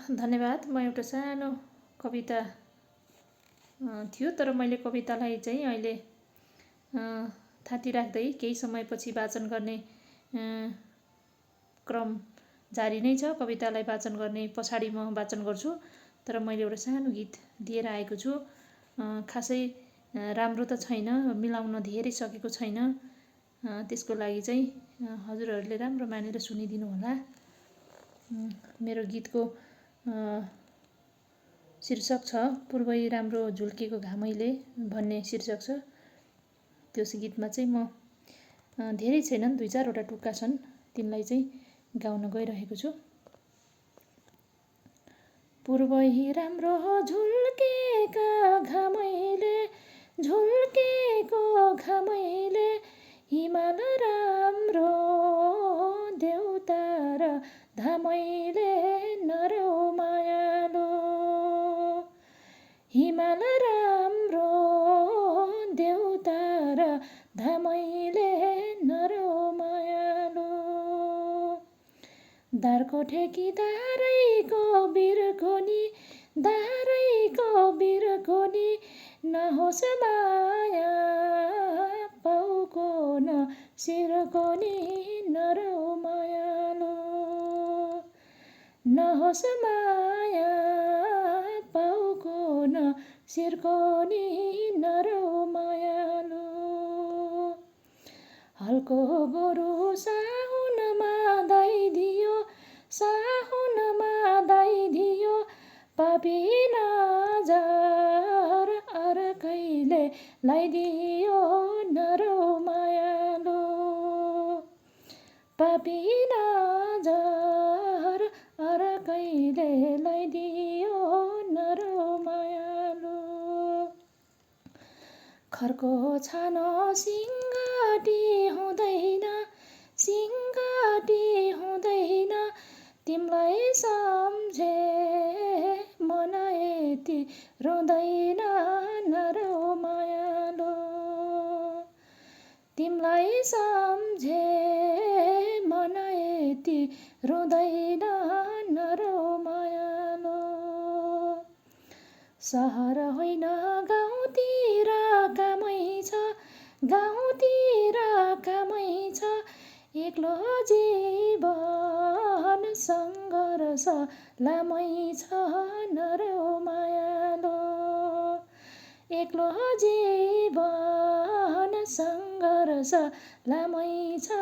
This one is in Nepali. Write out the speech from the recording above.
धन्यवाद। म एउटा सानो कविता थियो, तर मैले कवितालाई चाहिँ अहिले थाती राख्दै केही समयपछि वाचन गर्ने क्रम जारी नै छ। कवितालाई वाचन गर्ने पछाडि म वाचन गर्छु, तर मैले एउटा सानो गीत दिएर आएको छु। खासै राम्रो त छैन, मिलाउन धेरै सकेको छैन। त्यसको लागि चाहिँ हजुरहरूले राम्रो मानेर सुनिदिनु होला। मेरो गीतको शीर्षक छ पूर्वै राम्रो झुल्केको घामैले भन्ने शीर्षक छ। त्यो गीतमा चाहिँ म धेरै छैनन्, 2-4वटा टुक्का छन्, तिनलाई चाहिँ गाउन गइरहेको छु। पूर्वै राम्रो झुल्केका घामैले, झुल्केको घामैले, हिमाल राम्रो देउता र धामैले नरौ मायालो, हिमाल राम्रो देउता र धामैले नरौ मायालो, दारको ठेकी दारैको बिर्कोनी, दारैको बिर्कोनी, नहोस् माया पाउको न सिर्कोनी नरौ मायालो, नहोस् माया पाउको न सिर्कोनी नरौ मायालो, हलको गोरु साहुनमा दाइदियो, साहुनमा दाइदियो, पापी नजर अर्कैले लाइदियो नरौ मायालो, पापी नजर अर्कैले लाइदियो नरौ मायालो, खरको छानो सिङ्गटी हुँदैन, सिङ्गटी हुँदैन, तिमीलाई सम्झे मन यति रुँदैन नरौ मायालो, तिमीलाई सम्झे मन यति रुँदैन नरौ मायालो, सहर होइन गाउँतिर कामै छ, गाउँतिर कामै छ, एक्लो जीवन सङ्घर्ष लामै छ नरौ मायालो, एक्लो जीवन सङ्घर्ष लामै छ।